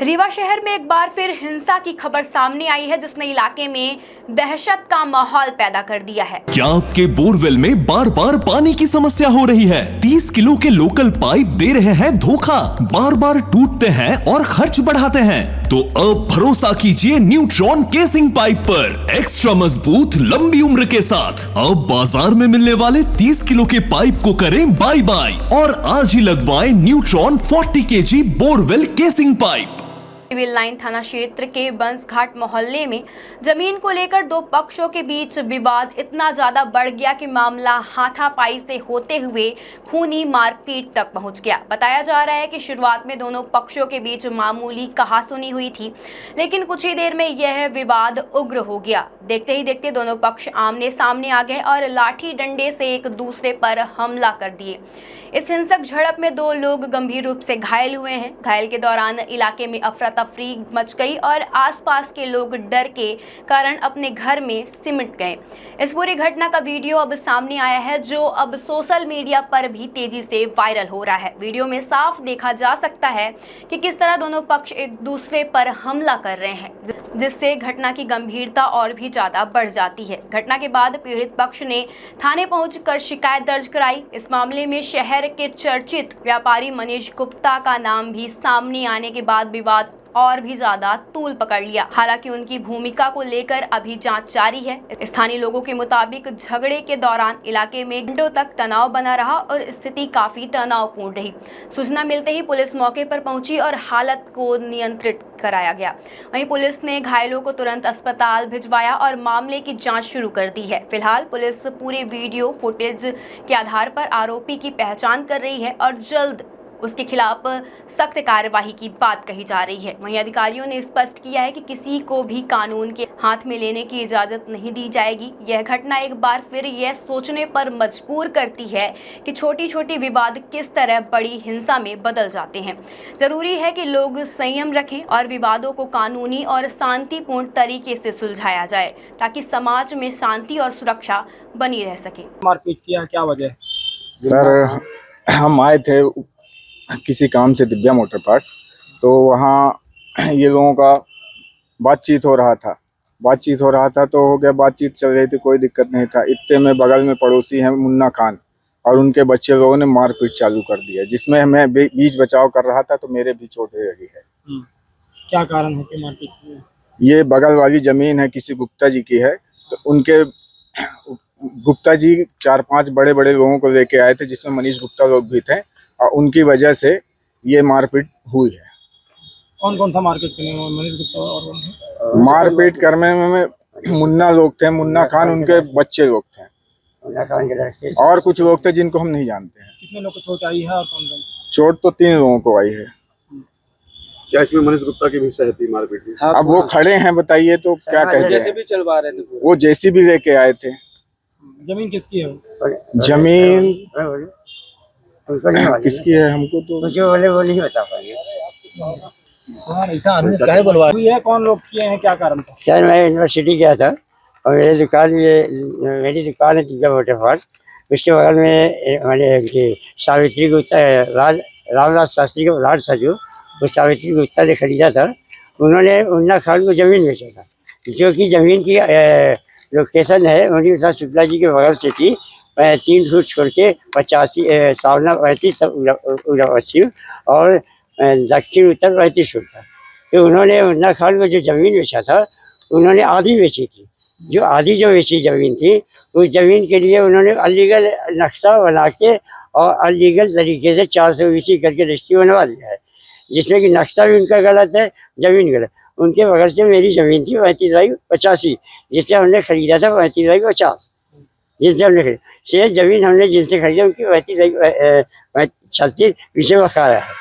रीवा शहर में एक बार फिर हिंसा की खबर सामने आई है, जिसने इलाके में दहशत का माहौल पैदा कर दिया है। क्या आपके बोरवेल में बार बार पानी की समस्या हो रही है? 30 किलो के लोकल पाइप दे रहे हैं धोखा, बार बार टूटते हैं और खर्च बढ़ाते हैं। तो अब भरोसा कीजिए न्यूट्रॉन केसिंग पाइप पर, एक्स्ट्रा मजबूत लंबी उम्र के साथ। अब बाजार में मिलने वाले 30 किलो के पाइप को करें बाय बाय और आज ही लगवाएं neutron 40 kg borewell casing pipe. Civil line थाना क्षेत्र के बंसघाट मोहल्ले में जमीन को लेकर दो पक्षों के बीच विवाद इतना ज्यादा बढ़ गया कि मामला हाथापाई से होते हुए खूनी मारपीट तक पहुंच गया। बताया जा रहा है कि शुरुआत में दोनों पक्षों के बीच मामूली कहासुनी हुई थी, लेकिन कुछ ही देर में यह विवाद उग्र हो गया। देखते ही देखते दोनों पक्ष आमने सामने आ गए और लाठी डंडे से एक दूसरे पर हमला कर दिए। इस हिंसक झड़प में दो लोग गंभीर रूप से घायल हुए हैं। घायल के दौरान इलाके में अफरा तफरी मच गई और आसपास के लोग डर के कारण अपने घर में सिमट गए। इस पूरी घटना का वीडियो अब सामने आया है, जो अब सोशल मीडिया पर भी तेजी से वायरल हो रहा है। वीडियो में साफ देखा जा सकता है कि किस तरह दोनों पक्ष एक दूसरे पर हमला कर रहे हैं, जिससे घटना की गंभीरता और भी ज्यादा बढ़ जाती है। घटना के बाद पीड़ित पक्ष ने थाने पहुंचकर शिकायत दर्ज कराई। इस मामले में शहर के चर्चित व्यापारी मनीष गुप्ता का नाम भी सामने आने के बाद विवाद और भी ज्यादा तूल पकड़ लिया। हालांकि उनकी भूमिका को लेकर अभी जांच जारी है। स्थानीय लोगों के मुताबिक झगड़े के दौरान इलाके में घंटों तक तनाव बना रहा और स्थिति काफी तनावपूर्ण रही। सूचना मिलते ही पुलिस मौके पर पहुंची और हालत को नियंत्रित कराया गया। वहीं पुलिस ने घायलों को तुरंत अस्पताल भिजवाया और मामले की जांच शुरू कर दी है। फिलहाल पुलिस पूरे वीडियो फुटेज के आधार पर आरोपी की पहचान कर रही है और जल्द उसके खिलाफ सख्त कार्यवाही की बात कही जा रही है। वहीं अधिकारियों ने स्पष्ट किया है कि किसी को भी कानून के हाथ में लेने की इजाजत नहीं दी जाएगी। यह घटना एक बार फिर यह सोचने पर मजबूर करती है कि छोटी छोटी विवाद किस तरह बड़ी हिंसा में बदल जाते हैं। जरूरी है कि लोग संयम रखें और विवादों को कानूनी और शांतिपूर्ण तरीके से सुलझाया जाए, ताकि समाज में शांति और सुरक्षा बनी रह सके। मारपीट किया, क्या वजह? सर, हम आए थे किसी काम से दिव्या मोटर पार्ट्स, तो वहाँ ये लोगों का बातचीत हो रहा था तो हो गया, बातचीत चल रही थी, कोई दिक्कत नहीं था। इतने में बगल में पड़ोसी हैं मुन्ना खान और उनके बच्चे लोगों ने मारपीट चालू कर दिया, जिसमें मैं बीच बचाव कर रहा था तो मेरे भी चोट लगी है। क्या कारण है कि मारपीट की? ये बगल वाली जमीन है, किसी गुप्ता जी की है, तो उनके गुप्ता जी 4-5 बड़े बड़े लोगों को लेके आए थे, जिसमें मनीष गुप्ता लोग भी थे, और उनकी वजह से ये मारपीट हुई है। कौन कौन था मारपीट करने में? मनीष गुप्ता और मारपीट करने में मुन्ना लोग थे, मुन्ना खान, उनके बच्चे लोग थे और कुछ लोग थे जिनको हम नहीं जानते हैं। कितने लोग को चोट आई है और कौन कौन? चोट तो 3 लोगों को आई है। क्या इसमें मनीष गुप्ता की भी सहमति मारपीट में? अब वो खड़े हैं, बताइए तो क्या कहते हैं। जेसीबी चलवा रहे थे, वो जेसीबी लेके आए थे। जमीन किसकी है? जमीन किसकी है हमको तो वो नहीं बता पाएंगे। ऐसा आदमी काहे बुलवा है? कौन लोग किए हैं, क्या कारण था? क्या, मैं यूनिवर्सिटी गया था और मेरी दुकान है दिव्या मोटर पार्ट्स, उसके बगल में हमारे सावित्री गुप्ता रामदास शास्त्री का प्लाट था, जो वो सावित्री गुप्ता ने खरीदा था। उन्होंने मुन्ना खान को ज़मीन बेचा था, जो कि ज़मीन की लोकेशन है मणि प्रसाद शुक्ला जी के बगल से थी। 3 फुट छोड़ के 85 सावना 35 पश्चिम और दक्षिण उत्तर 35 फुट था। तो उन्होंने मुन्ना खान को जो ज़मीन बेचा था, उन्होंने आधी बेची थी। जो आधी जो बेची ज़मीन थी, उस ज़मीन के लिए उन्होंने अलीगल नक्शा बना के और अलीगल तरीके से 420 करके रजिस्ट्री बनवा दिया है, जिसमें कि नक्शा भी उनका गलत है, ज़मीन गलत। उनके बगल से मेरी ज़मीन थी 35/85, जिससे हमने खरीदा था 35/50, जिनसे हमने खरीदा। शेष ज़मीन हमने जिनसे खरीदा उनकी 35/36 पीछे बकाया है,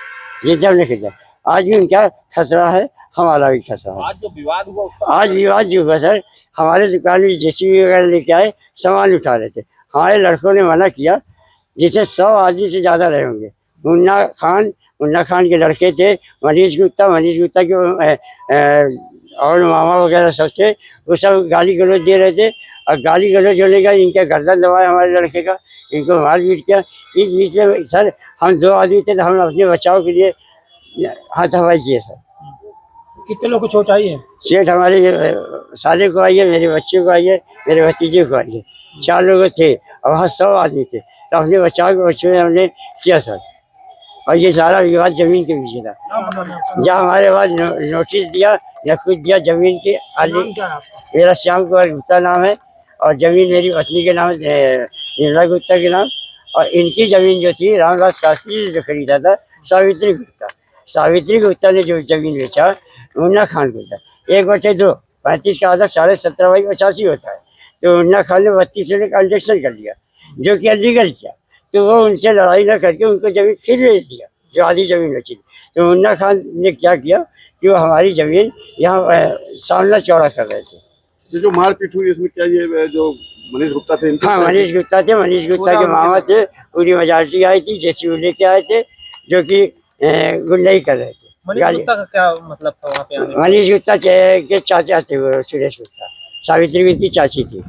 जिनसे हमने खरीदा। आज भी उनका खसरा है, हमारा भी खसरा है। आज जो विवाद हुआ उसका? आज विवाद जो हुआ सर, हमारे दुकान में जेसीबी वगैरह लेके आए, सामान उठा रहे थे। हमारे लड़कों ने मना किया, जिससे 100 आदमी से ज़्यादा रहे होंगे। मुन्ना खान के लड़के थे, मनीष गुप्ता के और मामा वगैरह सब थे, वो सब गाली गलौज दे रहे थे। और गाली गलौज होने का इनका गर्दन दबाया हमारे लड़के का, इनको मार पीट किया। इस बीच में सर हम 2 आदमी थे, तो हम अपने बचाव के लिए हाथापाई किए सर। कितने लोग को चोट आई है? सेठ हमारे साले को आई है, मेरे बच्चे को आई है, मेरे भतीजे को आई है। 4 लोग थे और वहाँ 100 आदमी थे। तो अपने बच्चों में हमने किया सर। और ये सारा विवाद जमीन के पीछे था। जहाँ हमारे पास नोटिस दिया या कुछ दिया जमीन के आगे। नाम क्या है आपका? मेरा श्याम कुमार गुप्ता नाम है और जमीन मेरी पत्नी के नाम निर्मला गुप्ता के नाम। और इनकी जमीन जो थी रामदास शास्त्री ने जो खरीदा था सावित्री गुप्ता। सावित्री गुप्ता ने जो जमीन बेचा मुन्ना खान को था। 1 बटे 2 35 का आधा 17.5/85 होता है। तो मुन्ना खान ने 32 का कंडक्शन कर लिया जो कि अलीगल किया। तो वो उनसे लड़ाई न करके उनको जमीन फिर बेच दिया जो आधी जमीन बची थी। तो मुन्ना खान ने क्या किया कि वो हमारी जमीन यहाँ सामना चौड़ा कर रहे थे। ये जो मारपीट हुई इसमें क्या ये जो मनीष गुप्ता थे इनके हाँ, मनीष गुप्ता थे। मनीष गुप्ता के मामा थे। पूरी मेजॉरिटी आई थी, जेसीबी लेके आए थे जो कि गुंडाई कर रहे थे। मनीष गुप्ता का क्या मतलब था वहाँ पे आने का? मनीष गुप्ता के चाचा थे वो, सुरेश गुप्ता। सावित्री की चाची थी।